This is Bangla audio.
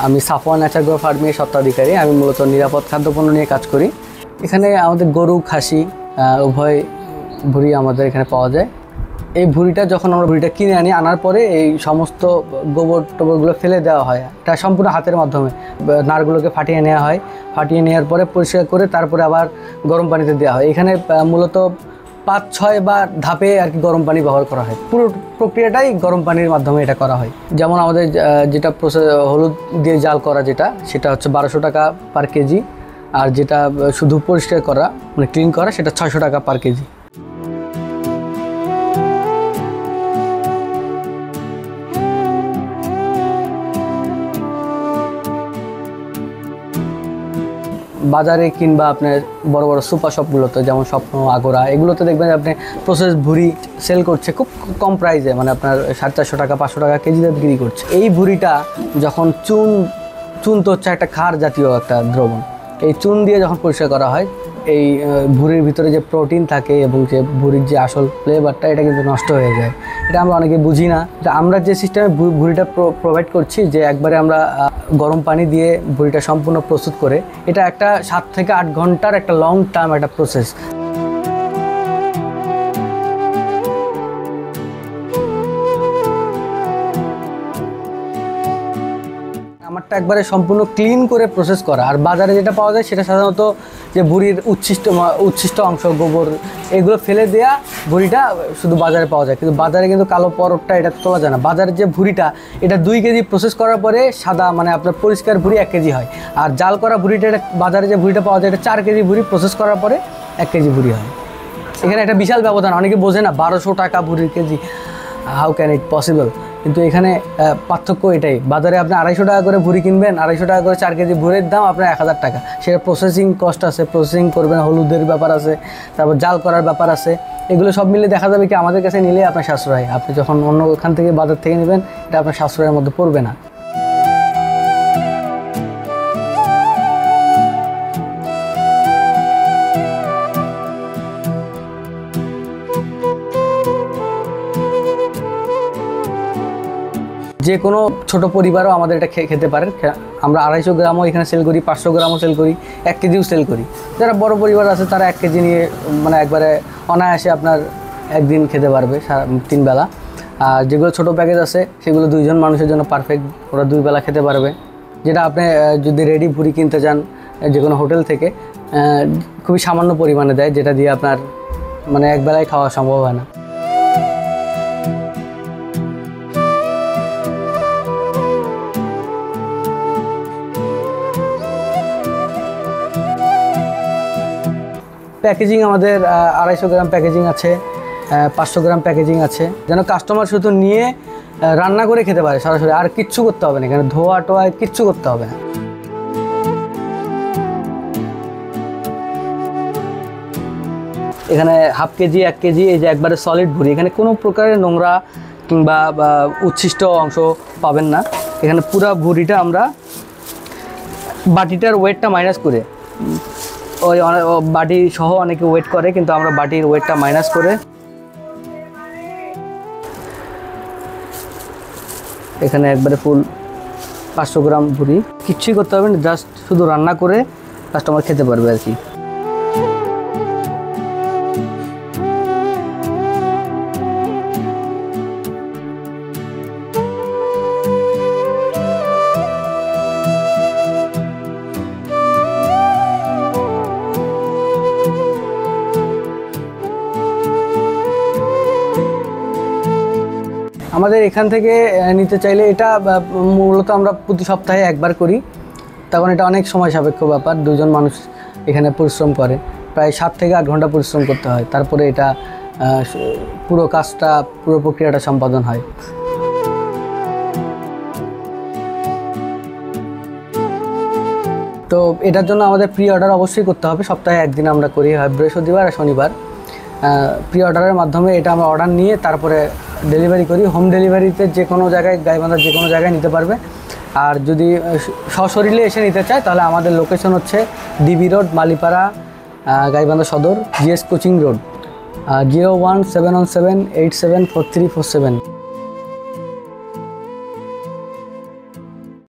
আমি সাফওয়ান নেচার গ্রো ফার্মের স্বত্বাধিকারী। আমি মূলত নিরাপদ খাদ্যপণ্য নিয়ে কাজ করি। এখানে আমাদের গরু, খাসি উভয় ভুঁড়ি আমাদের এখানে পাওয়া যায়। এই ভুঁড়িটা যখন আমরা ভুঁড়িটা কিনে আনার পরে এই সমস্ত গোবর টোবরগুলো ফেলে দেওয়া হয়। এটা সম্পূর্ণ হাতের মাধ্যমে নাড়গুলোকে ফাটিয়ে নেওয়া হয়। ফাটিয়ে নেওয়ার পরে পরিষ্কার করে তারপরে আবার গরম পানিতে দেওয়া হয়। এখানে মূলত 5-6 বার ধাপে আর কি গরম পানি ব্যবহার করা হয়। পুরো প্রক্রিয়াটাই গরম পানির মাধ্যমে এটা করা হয়। যেমন আমাদের যেটা প্রসেস হলুদ দিয়ে জাল করা সেটা হচ্ছে 1200 টাকা পার কেজি, আর যেটা শুধু পরিষ্কার করা মানে ক্লিন করা সেটা 600 টাকা পার কেজি। বাজারে কিংবা আপনার বড় বড় সুপার শপগুলোতে যেমন স্বপ্ন, আগোরা, এগুলোতে দেখবেন আপনি প্রসেস ভুঁড়ি সেল করছে খুব কম প্রাইসে, মানে আপনার 450 টাকা 500 টাকা কেজিতে বিক্রি করছে। এই ভুঁড়িটা যখন চুন তো হচ্ছে একটা ক্ষার জাতীয় একটা দ্রবণ, এই চুন দিয়ে যখন পরিষ্কার করা হয় এই ভুঁড়ির ভিতরে যে প্রোটিন থাকে এবং যে ভুঁড়ির যে আসল ফ্লেভারটা এটা কিন্তু নষ্ট হয়ে যায়। এটা আমরা অনেকে বুঝি না। আমরা যে সিস্টেমে ভুঁড়িটা প্রোভাইড করছি যে একবারে আমরা গরম পানি দিয়ে ভুঁড়িটা সম্পূর্ণ প্রস্তুত করে, এটা একটা 7 থেকে 8 ঘন্টার একটা লং টার্ম একটা প্রসেস। আমারটা একবারে সম্পূর্ণ ক্লিন করে প্রসেস করা। আর বাজারে যেটা পাওয়া যায় সেটা সাধারণত যে ভুঁড়ির উচ্ছিষ্ট অংশ, গোবর, এগুলো ফেলে দেওয়া ভুঁড়িটা শুধু বাজারে পাওয়া যায়। কিন্তু বাজারে কিন্তু কালো পরবটা এটা তোলা যায় না। বাজারের যে ভুঁড়িটা এটা 2 কেজি প্রসেস করার পরে সাদা মানে আপনার পরিষ্কার ভুঁড়ি 1 কেজি হয়। আর জাল করা ভুঁড়িটা বাজারে যে ভুঁড়িটা পাওয়া যায় এটা 4 কেজি ভুঁড়ি প্রসেস করার পরে 1 কেজি ভুঁড়ি হয়। এখানে একটা বিশাল ব্যবধান, অনেকে বোঝে না 1200 টাকা ভুঁড়ির KG, how can it possible. কিন্তু এখানে পার্থক্য এটাই, বাজারে আপনি 250 টাকা করে ভুঁড়ি কিনবেন, 250 টাকা করে 4 কেজি ভুঁড়ির দাম আপনার 1000 টাকা। সেটা প্রসেসিং কস্ট আছে, প্রসেসিং করবেন, হলুদের ব্যাপার আছে, তারপর জাল করার ব্যাপার আছে। এগুলো সব মিলে দেখা যাবে কি আমাদের কাছে নিলে আপনার সাশ্রয়। আপনি যখন অন্য ওখান থেকে বাজার থেকে নেবেন এটা আপনার সাশ্রয়ের মধ্যে পড়বে না। যে কোনো ছোট পরিবারও আমাদের এটা খেতে পারেন। আমরা 250 গ্রামও এখানে সেল করি, 500 গ্রামও সেল করি, 1 কেজিও সেল করি। যারা বড় পরিবার আছে তারা 1 কেজি নিয়ে মানে একবারে অনায়াসে আপনার একদিন খেতে পারবে 3 বেলা। আর যেগুলো ছোট প্যাকেজ আছে সেগুলো 2 জন মানুষের জন্য পারফেক্ট, ওরা 2 বেলা খেতে পারবে। যেটা আপনি যদি রেডি ভুঁড়ি কিনতে চান যে কোনো হোটেল থেকে, খুবই সামান্য পরিমাণে দেয়, যেটা দিয়ে আপনার মানে এক বেলায় খাওয়া সম্ভব হয় না। প্যাকেজিং আমাদের 250 গ্রাম প্যাকেজিং আছে, 500 গ্রাম প্যাকেজিং আছে, যেন কাস্টমার শুধু নিয়ে রান্না করে খেতে পারে সরাসরি, আর কিচ্ছু করতে হবে না, এখানে ধোয়া টোয়া কিচ্ছু করতে হবে না। এখানে হাফ কেজি, 1 কেজি, এই যে একবারে সলিড ভুঁড়ি, এখানে কোনো প্রকারের নোংরা কিংবা উচ্ছিষ্ট অংশ পাবেন না। এখানে পুরো ভুঁড়িটা আমরা বাটিটার ওয়েটটা মাইনাস করে, ওই বাটি সহ অনেকে ওয়েট করে, কিন্তু আমরা বাটির ওয়েটটা মাইনাস করে এখানে একবারে ফুল 500 গ্রাম ভুঁড়ি, কিচ্ছুই করতে হবে না, জাস্ট শুধু রান্না করে কাস্টমার খেতে পারবে আর কি। আমাদের এখান থেকে নিতে চাইলে এটা মূলত আমরা প্রতি সপ্তাহে একবার করি, তখন এটা অনেক সময় সাপেক্ষ ব্যাপার। 2 জন মানুষ এখানে পরিশ্রম করে, প্রায় 7 থেকে 8 ঘন্টা পরিশ্রম করতে হয়, তারপরে এটা পুরো কাজটা, পুরো প্রক্রিয়াটা সম্পাদন হয়। তো এটার জন্য আমাদের প্রি অর্ডার অবশ্যই করতে হবে। সপ্তাহে 1 দিন আমরা করি, হয় বৃহস্পতিবার আর শনিবার। প্রি অর্ডারের মাধ্যমে এটা আমরা অর্ডার নিয়ে তারপরে ডেলিভারি করি। হোম ডেলিভারিতে যে কোনো জায়গায়, গাইবান্ধার যে কোনো জায়গায় নিতে পারবে। আর যদি সশরীরে এসে নিতে চায় তাহলে আমাদের লোকেশন হচ্ছে ডিবি রোড, মালিপাড়া, গাইবান্ধা সদর, জিএস কোচিং রোড, 01717874347।